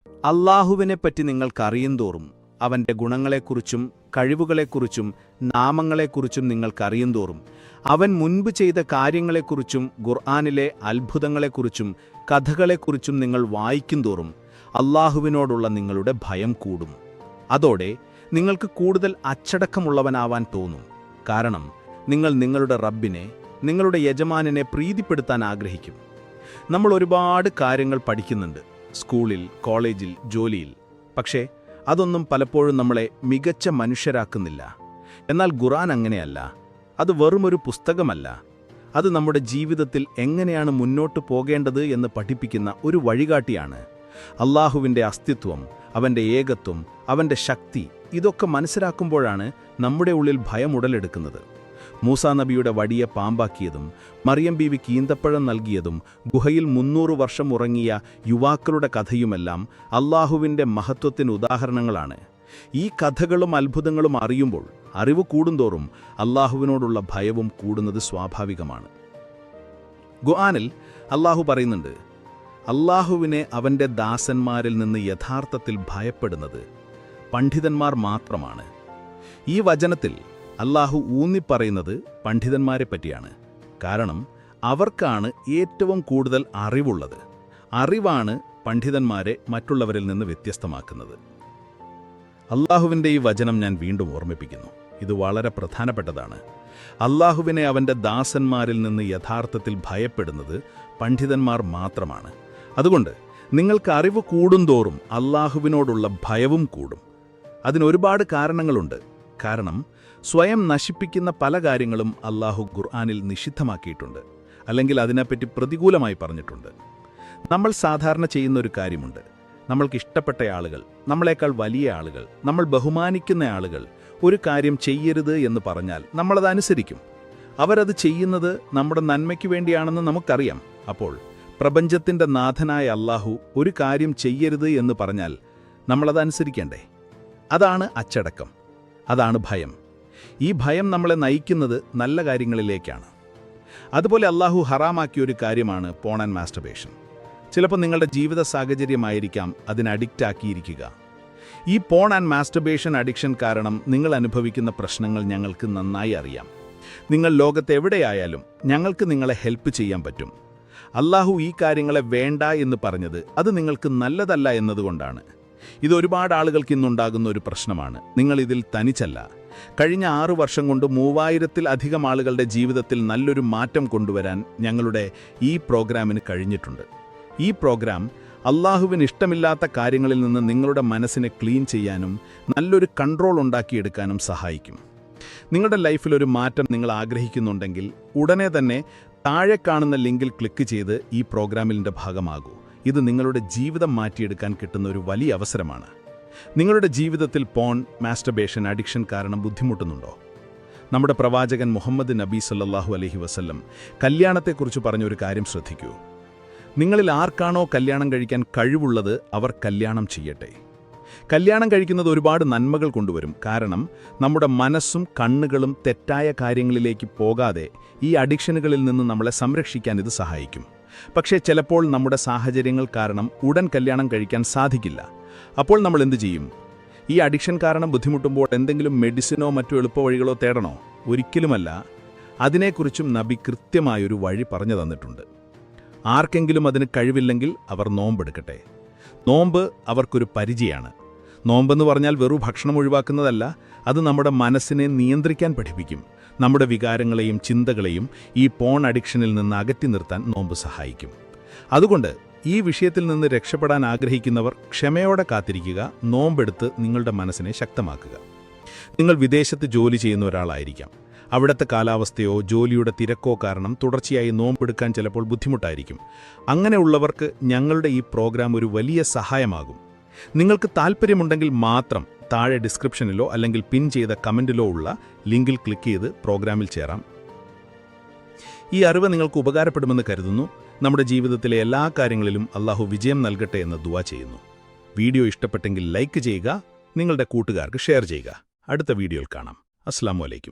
അല്ലാഹുവിനെപ്പറ്റി നിങ്ങൾക്കറിയുന്തോറും അവന്റെ ഗുണങ്ങളെക്കുറിച്ചും കഴിവുകളെക്കുറിച്ചും നാമങ്ങളെക്കുറിച്ചും നിങ്ങൾക്കറിയുന്തോറും അവൻ മുൻപ് ചെയ്ത കാര്യങ്ങളെക്കുറിച്ചും ഖുർആനിലെ അത്ഭുതങ്ങളെക്കുറിച്ചും കഥകളെക്കുറിച്ചും നിങ്ങൾ വായിക്കുന്തോറും അല്ലാഹുവിനോടുള്ള നിങ്ങളുടെ ഭയം കൂടും. അതോടെ നിങ്ങൾക്ക് കൂടുതൽ അച്ചടക്കമുള്ളവനാവാൻ തോന്നും. കാരണം നിങ്ങൾ നിങ്ങളുടെ റബ്ബിനെ, നിങ്ങളുടെ യജമാനനെ പ്രീതിപ്പെടുത്താൻ ആഗ്രഹിക്കും. നമ്മൾ ഒരുപാട് കാര്യങ്ങൾ പഠിക്കുന്നുണ്ട്, സ്കൂളിൽ, കോളേജിൽ, ജോലിയിൽ. പക്ഷേ അതൊന്നും പലപ്പോഴും നമ്മളെ മികച്ച മനുഷ്യരാക്കുന്നില്ല. എന്നാൽ ഖുർആൻ അങ്ങനെയല്ല. അത് വെറുമൊരു പുസ്തകമല്ല. അത് നമ്മുടെ ജീവിതത്തിൽ എങ്ങനെയാണ് മുന്നോട്ടു പോകേണ്ടത് എന്ന് പഠിപ്പിക്കുന്ന ഒരു വഴികാട്ടിയാണ്. അല്ലാഹുവിൻ്റെ അസ്തിത്വം, അവൻ്റെ ഏകത്വം, അവൻ്റെ ശക്തി, ഇതൊക്കെ മനസ്സിലാക്കുമ്പോഴാണ് നമ്മുടെ ഉള്ളിൽ ഭയം ഉടലെടുക്കുന്നത്. മൂസാ നബിയുടെ വടിയെ പാമ്പാക്കിയതും മറിയം ബീവിക്ക് ഈന്തപ്പഴം നൽകിയതും ഗുഹയിൽ 300 വർഷം ഉറങ്ങിയ യുവാക്കളുടെ കഥയുമെല്ലാം അല്ലാഹുവിൻ്റെ മഹത്വത്തിന് ഉദാഹരണങ്ങളാണ്. ഈ കഥകളും അത്ഭുതങ്ങളും അറിയുമ്പോൾ അറിവ് കൂടുന്തോറും അല്ലാഹുവിനോടുള്ള ഭയവും കൂടുന്നത് സ്വാഭാവികമാണ്. ഖുർആനിൽ അല്ലാഹു പറയുന്നുണ്ട്, അല്ലാഹുവിനെ അവൻ്റെ ദാസന്മാരിൽ നിന്ന് യഥാർത്ഥത്തിൽ ഭയപ്പെടുന്നത് പണ്ഡിതന്മാർ മാത്രമാണ്. ഈ വചനത്തിൽ അല്ലാഹു ഊന്നിപ്പറയുന്നത് പണ്ഡിതന്മാരെ പറ്റിയാണ്. കാരണം അവർക്കാണ് ഏറ്റവും കൂടുതൽ അറിവുള്ളത്. അറിവാണ് പണ്ഡിതന്മാരെ മറ്റുള്ളവരിൽ നിന്ന് വ്യത്യസ്തമാക്കുന്നത്. അല്ലാഹുവിൻ്റെ ഈ വചനം ഞാൻ വീണ്ടും ഓർമ്മിപ്പിക്കുന്നു. ഇത് വളരെ പ്രധാനപ്പെട്ടതാണ്. അല്ലാഹുവിനെ അവൻ്റെ ദാസന്മാരിൽ നിന്ന് യഥാർത്ഥത്തിൽ ഭയപ്പെടുന്നത് പണ്ഡിതന്മാർ മാത്രമാണ്. അതുകൊണ്ട് നിങ്ങൾക്ക് അറിവ് കൂടുന്തോറും അല്ലാഹുവിനോടുള്ള ഭയവും കൂടും. അതിനൊരുപാട് കാരണങ്ങളുണ്ട്. കാരണം സ്വയം നശിപ്പിക്കുന്ന പല കാര്യങ്ങളും അല്ലാഹു ഖുർആനിൽ നിഷിദ്ധമാക്കിയിട്ടുണ്ട്, അല്ലെങ്കിൽ അതിനെപ്പറ്റി പ്രതികൂലമായി പറഞ്ഞിട്ടുണ്ട്. നമ്മൾ സാധാരണ ചെയ്യുന്നൊരു കാര്യമുണ്ട്. നമ്മൾക്കിഷ്ടപ്പെട്ട ആളുകൾ, നമ്മളെക്കാൾ വലിയ ആളുകൾ, നമ്മൾ ബഹുമാനിക്കുന്ന ആളുകൾ ഒരു കാര്യം ചെയ്യരുത് എന്ന് പറഞ്ഞാൽ നമ്മളത് അനുസരിക്കും. അവരത് ചെയ്യുന്നത് നമ്മുടെ നന്മയ്ക്ക് വേണ്ടിയാണെന്ന് നമുക്കറിയാം. അപ്പോൾ പ്രപഞ്ചത്തിൻ്റെ നാഥനായ അല്ലാഹു ഒരു കാര്യം ചെയ്യരുത് എന്ന് പറഞ്ഞാൽ നമ്മളത് അനുസരിക്കണ്ടേ? അതാണ് അച്ചടക്കം, അതാണ് ഭയം. ഈ ഭയം നമ്മളെ നയിക്കുന്നത് നല്ല കാര്യങ്ങളിലേക്കാണ്. അതുപോലെ അല്ലാഹു ഹറാമാക്കിയൊരു കാര്യമാണ് പോൺ ആൻഡ് മാസ്റ്റർബേഷൻ. ചിലപ്പോൾ നിങ്ങളുടെ ജീവിത സാഹചര്യമായിരിക്കാം അതിന് അഡിക്റ്റാക്കിയിരിക്കുക. ഈ പോൺ ആൻഡ് മാസ്റ്റർബേഷൻ അഡിക്ഷൻ കാരണം നിങ്ങൾ അനുഭവിക്കുന്ന പ്രശ്നങ്ങൾ ഞങ്ങൾക്ക് നന്നായി അറിയാം. നിങ്ങൾ ലോകത്തെവിടെയായാലും ഞങ്ങൾക്ക് നിങ്ങളെ ഹെൽപ്പ് ചെയ്യാൻ പറ്റും. അല്ലാഹു ഈ കാര്യങ്ങളെ വേണ്ട എന്ന് പറഞ്ഞത് അത് നിങ്ങൾക്ക് നല്ലതല്ല എന്നതുകൊണ്ടാണ്. ഇത് ഒരുപാട് ആളുകൾക്ക് ഇന്നുണ്ടാകുന്ന ഒരു പ്രശ്നമാണ്. നിങ്ങളിതിൽ തനിച്ചല്ല. കഴിഞ്ഞ 6 വർഷം കൊണ്ട് 3000-ൽ-അധികം ആളുകളുടെ ജീവിതത്തിൽ നല്ലൊരു മാറ്റം കൊണ്ടുവരാൻ ഞങ്ങളുടെ ഈ പ്രോഗ്രാമിന് കഴിഞ്ഞിട്ടുണ്ട്. ഈ പ്രോഗ്രാം അല്ലാഹുവിന് ഇഷ്ടമില്ലാത്ത കാര്യങ്ങളിൽ നിന്ന് നിങ്ങളുടെ മനസ്സിനെ ക്ലീൻ ചെയ്യാനും നല്ലൊരു കൺട്രോൾ ഉണ്ടാക്കിയെടുക്കാനും സഹായിക്കും. നിങ്ങളുടെ ലൈഫിൽ ഒരു മാറ്റം നിങ്ങൾ ആഗ്രഹിക്കുന്നുണ്ടെങ്കിൽ ഉടനെ തന്നെ താഴെ കാണുന്ന ലിങ്കിൽ ക്ലിക്ക് ചെയ്ത് ഈ പ്രോഗ്രാമിൻ്റെ ഭാഗമാകൂ. ഇത് നിങ്ങളുടെ ജീവിതം മാറ്റിയെടുക്കാൻ കിട്ടുന്ന ഒരു വലിയ അവസരമാണ്. നിങ്ങളുടെ ജീവിതത്തിൽ പോൺ, മാസ്റ്റർബേഷൻ അഡിക്ഷൻ കാരണം ബുദ്ധിമുട്ടുന്നുണ്ടോ? നമ്മുടെ പ്രവാചകൻ മുഹമ്മദ് നബി സല്ലല്ലാഹു അലൈഹി വസല്ലം കല്യാണത്തെക്കുറിച്ച് പറഞ്ഞൊരു കാര്യം ശ്രദ്ധിക്കൂ. നിങ്ങളിൽ ആർക്കാണോ കല്യാണം കഴിക്കാൻ കഴിവുള്ളത് അവർ കല്യാണം ചെയ്യട്ടെ. കല്യാണം കഴിക്കുന്നത് ഒരുപാട് നന്മകൾ കൊണ്ടുവരും. കാരണം നമ്മുടെ മനസ്സും കണ്ണുകളും തെറ്റായ കാര്യങ്ങളിലേക്ക് പോകാതെ ഈ അഡിക്ഷനുകളിൽ നിന്ന് നമ്മളെ സംരക്ഷിക്കാൻ ഇത് സഹായിക്കും. പക്ഷേ ചിലപ്പോൾ നമ്മുടെ സാഹചര്യങ്ങൾ കാരണം ഉടൻ കല്യാണം കഴിക്കാൻ സാധിക്കില്ല. അപ്പോൾ നമ്മൾ എന്തു ചെയ്യും? ഈ അഡിക്ഷൻ കാരണം ബുദ്ധിമുട്ടുമ്പോൾ എന്തെങ്കിലും മെഡിസിനോ മറ്റു എളുപ്പവഴികളോ തേടണോ? ഒരിക്കലുമല്ല. അതിനെക്കുറിച്ചും നബി കൃത്യമായൊരു വഴി പറഞ്ഞു തന്നിട്ടുണ്ട്. ആർക്കെങ്കിലും അതിന് കഴിവില്ലെങ്കിൽ അവർ നോമ്പെടുക്കട്ടെ. നോമ്പ് അവർക്കൊരു പരിചയമാണ്. നോമ്പെന്ന് പറഞ്ഞാൽ വെറും ഭക്ഷണം ഒഴിവാക്കുന്നതല്ല, അത് നമ്മുടെ മനസ്സിനെ നിയന്ത്രിക്കാൻ പഠിപ്പിക്കും. നമ്മുടെ വികാരങ്ങളെയും ചിന്തകളെയും ഈ പോൺ അഡിക്ഷനിൽ നിന്ന് അകറ്റി നിർത്താൻ നോമ്പ് സഹായിക്കും. അതുകൊണ്ട് ഈ വിഷയത്തിൽ നിന്ന് രക്ഷപ്പെടാൻ ആഗ്രഹിക്കുന്നവർ ക്ഷമയോടെ കാത്തിരിക്കുക. നോമ്പെടുത്ത് നിങ്ങളുടെ മനസ്സിനെ ശക്തമാക്കുക. നിങ്ങൾ വിദേശത്ത് ജോലി ചെയ്യുന്ന ഒരാളായിരിക്കാം. അവിടുത്തെ കാലാവസ്ഥയോ ജോലിയുടെ തിരക്കോ കാരണം തുടർച്ചയായി നോമ്പെടുക്കാൻ ചിലപ്പോൾ ബുദ്ധിമുട്ടായിരിക്കും. അങ്ങനെയുള്ളവർക്ക് ഞങ്ങളുടെ ഈ പ്രോഗ്രാം ഒരു വലിയ സഹായമാകും. നിങ്ങൾക്ക് താൽപ്പര്യമുണ്ടെങ്കിൽ മാത്രം താഴെ ഡിസ്ക്രിപ്ഷനിലോ അല്ലെങ്കിൽ പിൻ ചെയ്ത കമൻറ്റിലോ ഉള്ള ലിങ്കിൽ ക്ലിക്ക് ചെയ്ത് പ്രോഗ്രാമിൽ ചേരാം. ഈ അറിവ് നിങ്ങൾക്ക് ഉപകാരപ്പെടുമെന്ന് കരുതുന്നു. നമ്മുടെ ജീവിതത്തിലെ എല്ലാ കാര്യങ്ങളിലും അല്ലാഹു വിജയം നൽകട്ടെ എന്ന് ദുആ ചെയ്യുന്നു. വീഡിയോ ഇഷ്ടപ്പെട്ടെങ്കിൽ ലൈക്ക് ചെയ്യുക, നിങ്ങളുടെ കൂട്ടുകാർക്ക് ഷെയർ ചെയ്യുക. അടുത്ത വീഡിയോയിൽ കാണാം. അസ്സലാമു അലൈക്കും.